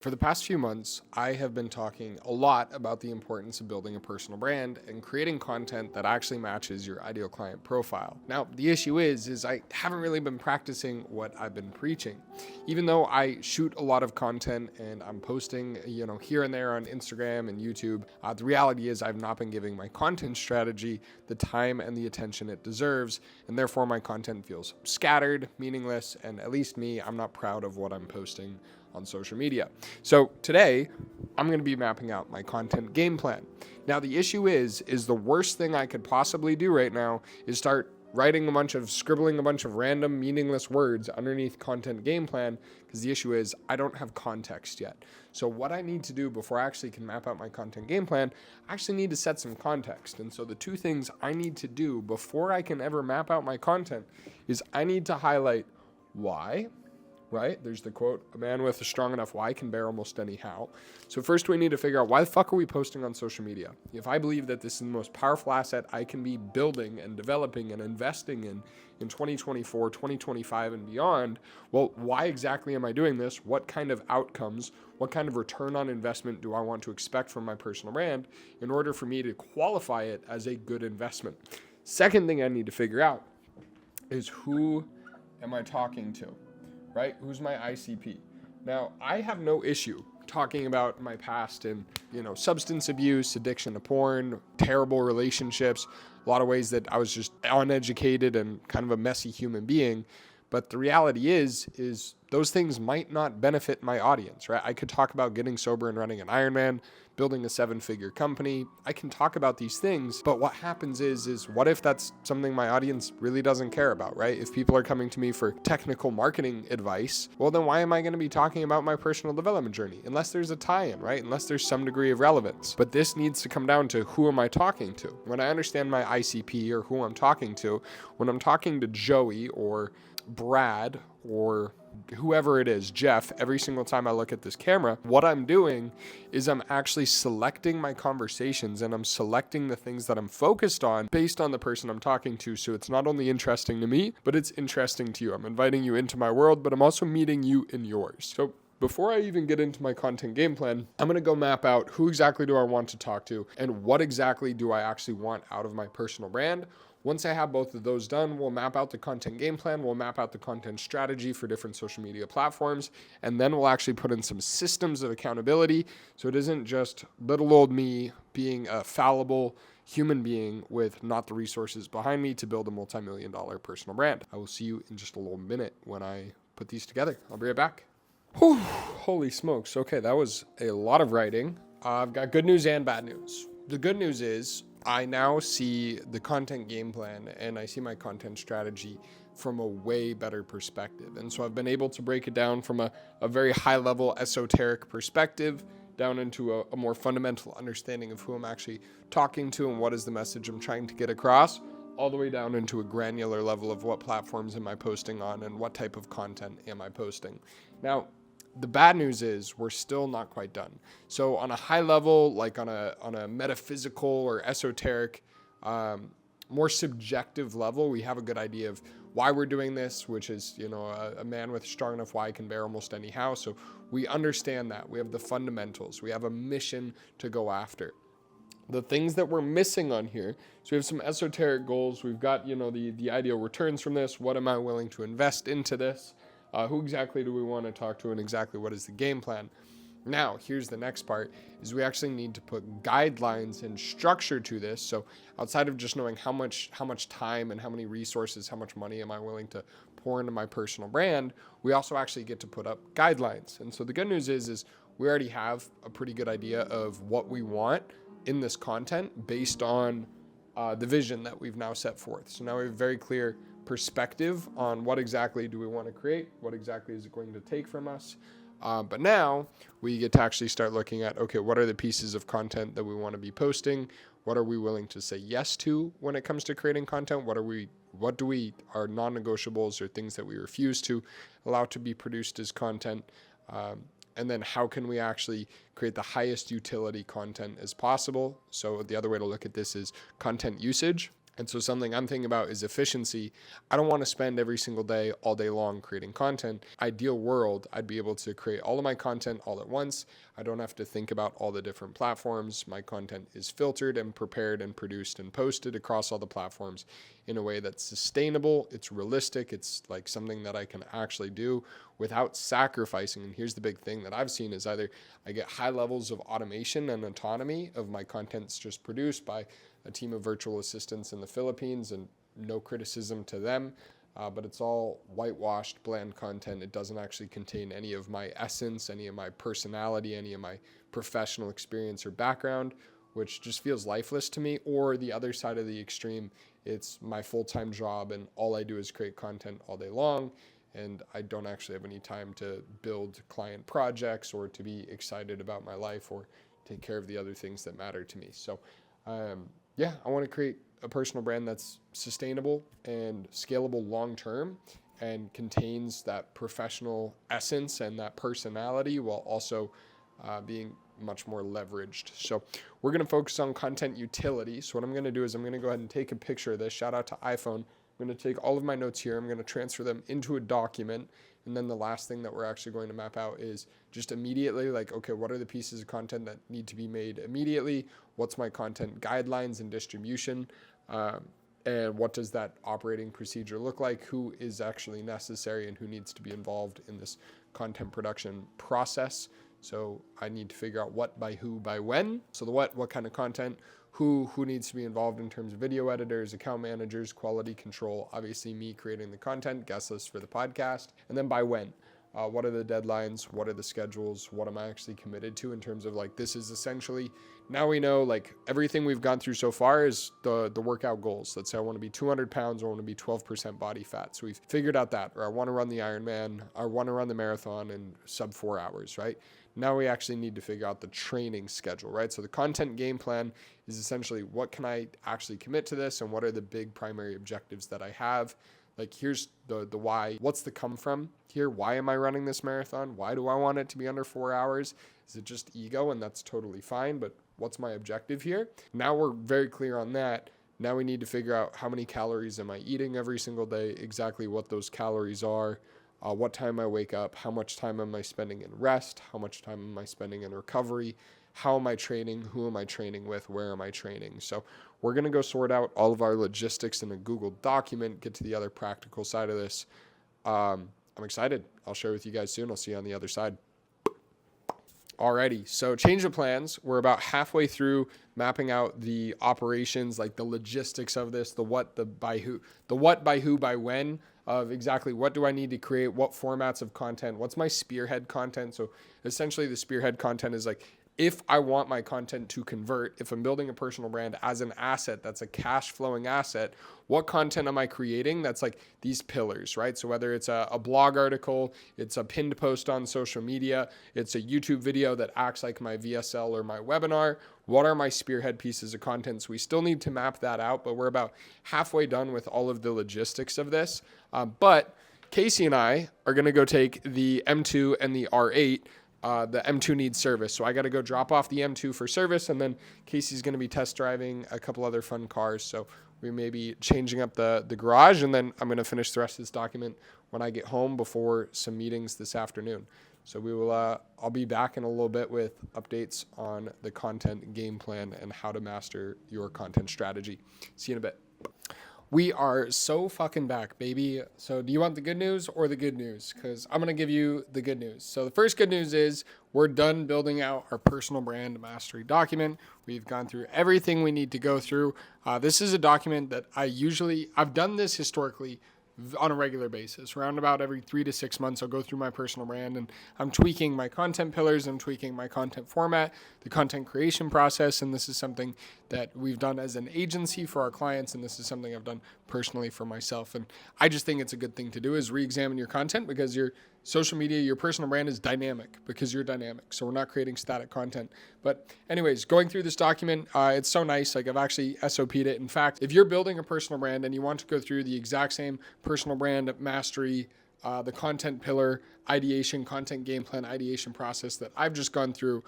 For the past few months, I have been talking a lot about the importance of building a personal brand and creating content that actually matches your ideal client profile. Now, the issue is I haven't really been practicing what I've been preaching. Even though I shoot a lot of content and I'm posting, here and there on Instagram and YouTube, the reality is I've not been giving my content strategy the time and the attention it deserves, and therefore my content feels scattered, meaningless, and at least me, I'm not proud of what I'm posting on social media. So today, I'm going to be mapping out my content game plan. Now, the issue is the worst thing I could possibly do right now is start scribbling a bunch of random meaningless words underneath content game plan, because the issue is I don't have context yet. So what I need to do before I actually can map out my content game plan, I actually need to set some context. And so the two things I need to do before I can ever map out my content is I need to highlight why. Right? There's the quote, a man with a strong enough why can bear almost any how. So first we need to figure out why the fuck are we posting on social media? If I believe that this is the most powerful asset I can be building and developing and investing in 2024, 2025 and beyond, well, why exactly am I doing this? What kind of outcomes, what kind of return on investment do I want to expect from my personal brand in order for me to qualify it as a good investment? Second thing I need to figure out is who am I talking to? Right? Who's my ICP? Now, I have no issue talking about my past and, substance abuse, addiction to porn, terrible relationships, a lot of ways that I was just uneducated and kind of a messy human being. But the reality is those things might not benefit my audience, right? I could talk about getting sober and running an Ironman, building a 7-figure company. I can talk about these things, but what happens is what if that's something my audience really doesn't care about, right? If people are coming to me for technical marketing advice, well, then why am I going to be talking about my personal development journey? Unless there's a tie-in, right? Unless there's some degree of relevance. But this needs to come down to who am I talking to? When I understand my ICP or who I'm talking to, when I'm talking to Joey or Brad or whoever it is, Jeff, every single time I look at this camera, what I'm doing is I'm actually selecting my conversations and I'm selecting the things that I'm focused on based on the person I'm talking to. So it's not only interesting to me, but it's interesting to you. I'm inviting you into my world, but I'm also meeting you in yours. So before I even get into my content game plan, I'm going to go map out who exactly do I want to talk to and what exactly do I actually want out of my personal brand. Once I have both of those done, we'll map out the content game plan, we'll map out the content strategy for different social media platforms, and then we'll actually put in some systems of accountability so it isn't just little old me being a fallible human being with not the resources behind me to build a multi-million-dollar personal brand. I will see you in just a little minute when I put these together. I'll be right back. Whew, holy smokes. Okay, that was a lot of writing. I've got good news and bad news. The good news is I now see the content game plan and I see my content strategy from a way better perspective. And so I've been able to break it down from a very high level esoteric perspective down into a more fundamental understanding of who I'm actually talking to and what is the message I'm trying to get across, all the way down into a granular level of what platforms am I posting on and what type of content am I posting. Now, the bad news is we're still not quite done. So on a high level, like on a metaphysical or esoteric, more subjective level, we have a good idea of why we're doing this, which is, a man with a strong enough why can bear almost any how. So we understand that. We have the fundamentals. We have a mission to go after. The things that we're missing on here, so we have some esoteric goals. We've got, the ideal returns from this. What am I willing to invest into this? Who exactly do we want to talk to and exactly what is the game plan? Now, here's the next part, is we actually need to put guidelines and structure to this. So outside of just knowing how much time and how many resources, how much money am I willing to pour into my personal brand, we also actually get to put up guidelines. And so the good news is we already have a pretty good idea of what we want in this content based on the vision that we've now set forth. So now we have very clear perspective on what exactly do we want to create, what exactly is it going to take from us. But now we get to actually start looking at, okay, what are the pieces of content that we want to be posting? What are we willing to say yes to when it comes to creating content? What do we are non-negotiables or things that we refuse to allow to be produced as content? And then how can we actually create the highest utility content as possible? So the other way to look at this is content usage. And so something I'm thinking about is efficiency. I don't want to spend every single day, all day long creating content. Ideal world, I'd be able to create all of my content all at once. I don't have to think about all the different platforms. My content is filtered and prepared and produced and posted across all the platforms in a way that's sustainable. It's realistic. It's like something that I can actually do without sacrificing. And here's the big thing that I've seen is either I get high levels of automation and autonomy of my content's just produced by a team of virtual assistants in the Philippines, and no criticism to them, but it's all whitewashed, bland content. It doesn't actually contain any of my essence, any of my personality, any of my professional experience or background, which just feels lifeless to me. Or the other side of the extreme, it's my full-time job and all I do is create content all day long, and I don't actually have any time to build client projects or to be excited about my life or take care of the other things that matter to me. So I want to create a personal brand that's sustainable and scalable long-term and contains that professional essence and that personality while also being much more leveraged. So we're going to focus on content utility. So what I'm going to do is I'm going to go ahead and take a picture of this. Shout out to iPhone. I'm going to take all of my notes here. I'm going to transfer them into a document. And then the last thing that we're actually going to map out is just immediately like, okay, what are the pieces of content that need to be made immediately? What's my content guidelines and distribution? And what does that operating procedure look like? Who is actually necessary and who needs to be involved in this content production process? So I need to figure out what, by who, by when. So the what kind of content, who needs to be involved in terms of video editors, account managers, quality control, obviously me creating the content, guest list for the podcast, and then by when. What are the deadlines? What are the schedules? What am I actually committed to in terms of like, this is essentially, now we know like everything we've gone through so far is the workout goals. Let's say I want to be 200 pounds or I want to be 12% body fat. So we've figured out that, or I want to run the Ironman, I want to run the marathon in sub 4 hours, right? Now we actually need to figure out the training schedule, right? So the content game plan is essentially what can I actually commit to this and what are the big primary objectives that I have? Like here's the why, what's the come from here? Why am I running this marathon? Why do I want it to be under 4 hours? Is it just ego? And that's totally fine, but what's my objective here? Now we're very clear on that. Now we need to figure out how many calories am I eating every single day, exactly what those calories are, what time I wake up, how much time am I spending in rest, how much time am I spending in recovery, how am I training, who am I training with, where am I training? So we're going to go sort out all of our logistics in a Google document, get to the other practical side of this. I'm excited. I'll share with you guys soon. I'll see you on the other side. Alrighty, so change of plans. We're about halfway through mapping out the operations, like the logistics of this, the what, the by who, by when, of exactly what do I need to create, what formats of content, what's my spearhead content. So essentially the spearhead content is like, if I want my content to convert, if I'm building a personal brand as an asset, that's a cash flowing asset, what content am I creating? That's like these pillars, right? So whether it's a blog article, it's a pinned post on social media, it's a YouTube video that acts like my VSL or my webinar, what are my spearhead pieces of content? So we still need to map that out, but we're about halfway done with all of the logistics of this. But Casey and I are going to go take the M2 and the R8. The M2 needs service, so I got to go drop off the M2 for service, and then Casey's going to be test driving a couple other fun cars, so we may be changing up the garage, and then I'm going to finish the rest of this document when I get home before some meetings this afternoon. So we will. I'll be back in a little bit with updates on the content game plan and how to master your content strategy. See you in a bit. We are so fucking back, baby. So do you want the good news or the good news? Because I'm going to give you the good news. So the first good news is we're done building out our personal brand mastery document. We've gone through everything we need to go through. This is a document that I've done this historically on a regular basis. Around about every 3 to 6 months, I'll go through my personal brand and I'm tweaking my content pillars, I'm tweaking my content format, the content creation process, and this is something that we've done as an agency for our clients, and this is something I've done personally for myself. And I just think it's a good thing to do is re-examine your content, because your social media, your personal brand is dynamic because you're dynamic. So we're not creating static content. But anyways, going through this document, it's so nice. Like I've actually SOP'd it. In fact, if you're building a personal brand and you want to go through the exact same personal brand mastery, the content pillar ideation, content game plan ideation process that I've just gone through,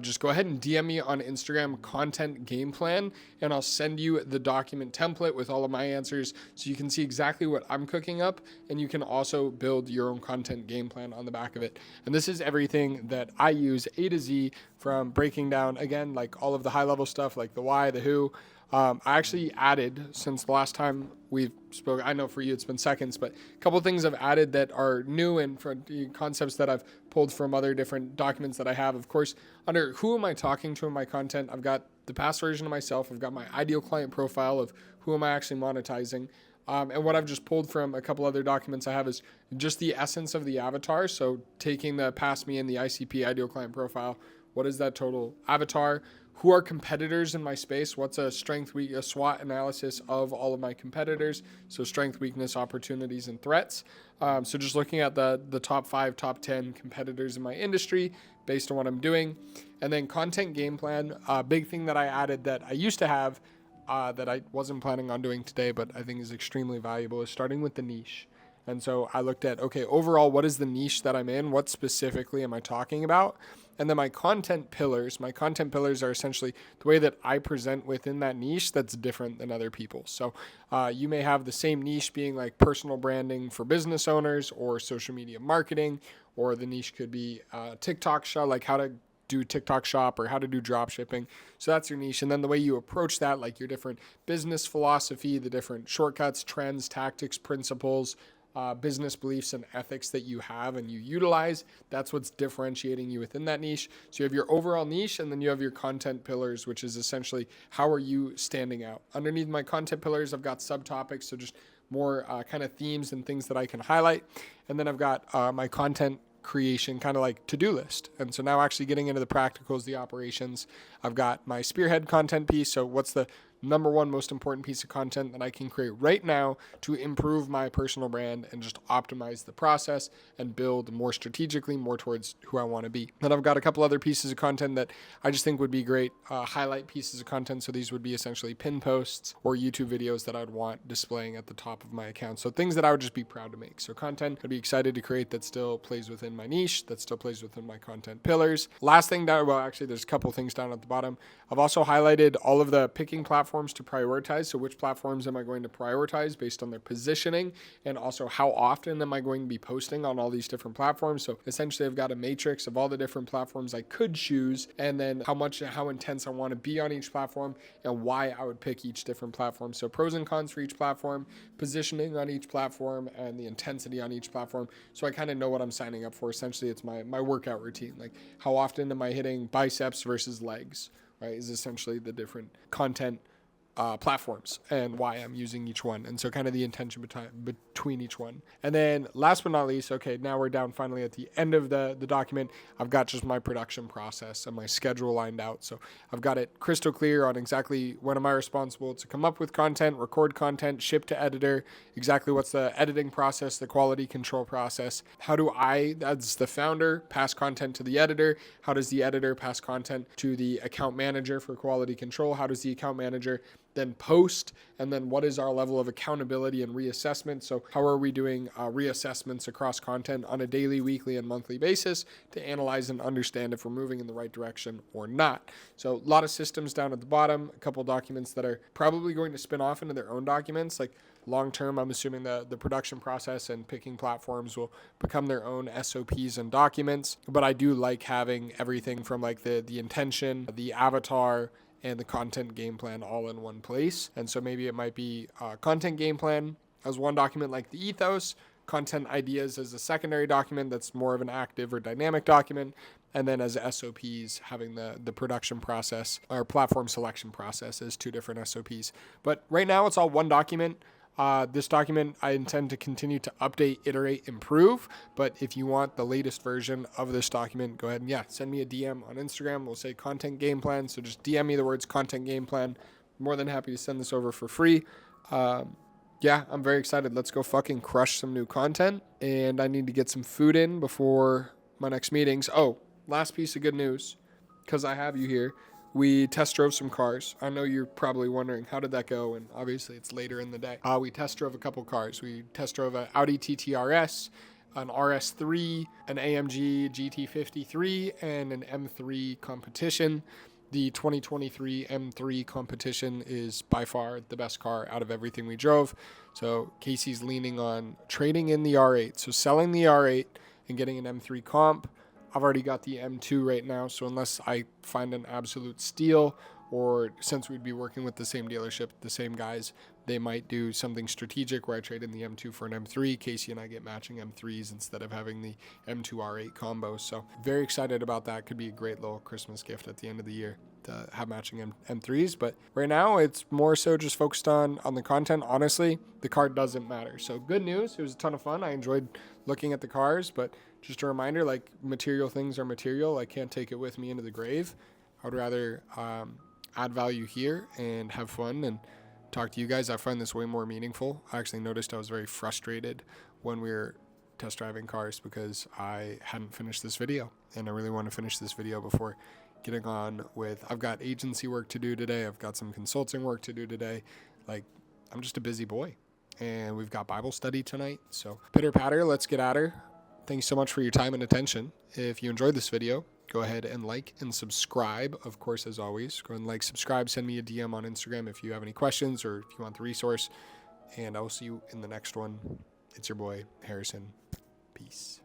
just go ahead and DM me on Instagram, content game plan, and I'll send you the document template with all of my answers so you can see exactly what I'm cooking up, and you can also build your own content game plan on the back of it. And this is everything that I use A to Z, from breaking down, again, like all of the high level stuff, like the why, the who. I actually added, since the last time we've spoke, I know for you it's been seconds, but a couple of things I've added that are new and for concepts that I've pulled from other different documents that I have. Of course, under who am I talking to in my content, I've got the past version of myself. I've got my ideal client profile of who am I actually monetizing. And what I've just pulled from a couple other documents I have is just the essence of the avatar. So taking the past me and the ICP, ideal client profile, what is that total avatar? Who are competitors in my space? What's a a SWOT analysis of all of my competitors? So strength, weakness, opportunities, and threats. So just looking at the top 5, top 10 competitors in my industry based on what I'm doing. And then content game plan, a big thing that I added that I used to have that I wasn't planning on doing today, but I think is extremely valuable, is starting with the niche. And so I looked at, okay, overall, what is the niche that I'm in? What specifically am I talking about? And then my content pillars are essentially the way that I present within that niche that's different than other people. So you may have the same niche being like personal branding for business owners or social media marketing, or the niche could be TikTok shop, like how to do TikTok shop or how to do drop shipping. So that's your niche. And then the way you approach that, like your different business philosophy, the different shortcuts, trends, tactics, principles, business beliefs and ethics that you have and you utilize, that's what's differentiating you within that niche. So you have your overall niche, and then you have your content pillars, which is essentially how are you standing out. Underneath my content pillars, I've got subtopics, so just more kind of themes and things that I can highlight. And then I've got my content creation kind of like to-do list. And so now actually getting into the practicals, the operations, I've got my spearhead content piece. So what's the number one most important piece of content that I can create right now to improve my personal brand and just optimize the process and build more strategically, more towards who I want to be. Then I've got a couple other pieces of content that I just think would be great highlight pieces of content. So these would be essentially pin posts or YouTube videos that I'd want displaying at the top of my account. So things that I would just be proud to make. So content I'd be excited to create that still plays within my niche, that still plays within my content pillars. Last thing down, well, actually there's a couple things down at the bottom. I've also highlighted all of the picking platforms to prioritize. So which platforms am I going to prioritize based on their positioning, and also how often am I going to be posting on all these different platforms. So essentially I've got a matrix of all the different platforms I could choose, and then how intense I want to be on each platform and why I would pick each different platform. So pros and cons for each platform, positioning on each platform, and the intensity on each platform. So I kind of know what I'm signing up for. Essentially it's my workout routine. Like how often am I hitting biceps versus legs, right? Is essentially the different content platforms and why I'm using each one. And so kind of the intention between each one. And then last but not least, okay, now we're down finally at the end of the document. I've got just my production process and my schedule lined out. So I've got it crystal clear on exactly when am I responsible to come up with content, record content, ship to editor, exactly what's the editing process, the quality control process. How do I, as the founder, pass content to the editor? How does the editor pass content to the account manager for quality control? How does the account manager then post? And then what is our level of accountability and reassessment? So how are we doing reassessments across content on a daily, weekly, and monthly basis to analyze and understand if we're moving in the right direction or not? So a lot of systems down at the bottom, a couple documents that are probably going to spin off into their own documents. Like long term, I'm assuming the production process and picking platforms will become their own SOPs and documents. But I do like having everything from like the intention, the avatar, and the content game plan all in one place. And so maybe it might be content game plan as one document like the ethos, content ideas as a secondary document that's more of an active or dynamic document, and then as SOPs having the production process or platform selection process as two different SOPs. But right now it's all one document. This document I intend to continue to update, iterate, improve. But if you want the latest version of this document, go ahead and send me a DM on Instagram. We'll say content game plan. So just DM me the words content game plan. I'm more than happy to send this over for free. I'm very excited. Let's go fucking crush some new content. And I need to get some food in before my next meetings. Oh, last piece of good news, because I have you here. We test drove some cars. I know you're probably wondering, how did that go? And obviously it's later in the day. We test drove a couple cars. We test drove an Audi TT RS, an RS3, an AMG GT53, and an M3 competition. The 2023 M3 competition is by far the best car out of everything we drove. So Casey's leaning on trading in the R8. So selling the R8 and getting an M3 comp. I've already got the M2 right now. So unless I find an absolute steal, or since we'd be working with the same dealership, the same guys, they might do something strategic where I trade in the M2 for an M3. Casey and I get matching M3s instead of having the M2 R8 combo. So very excited about that. Could be a great little Christmas gift at the end of the year to have matching M3s. But right now it's more so just focused on the content. Honestly, the car doesn't matter. So good news. It was a ton of fun. I enjoyed looking at the cars, but just a reminder, like, material things are material. I can't take it with me into the grave. I would rather add value here and have fun and talk to you guys. I find this way more meaningful. I actually noticed I was very frustrated when we were test driving cars because I hadn't finished this video, and I really want to finish this video before getting on with, I've got agency work to do today. I've got some consulting work to do today. Like, I'm just a busy boy, and we've got Bible study tonight. So pitter patter, let's get at her. Thanks so much for your time and attention. If you enjoyed this video, go ahead and like and subscribe. Of course, as always, go ahead and like, subscribe, send me a DM on Instagram if you have any questions or if you want the resource. And I will see you in the next one. It's your boy, Harrison. Peace.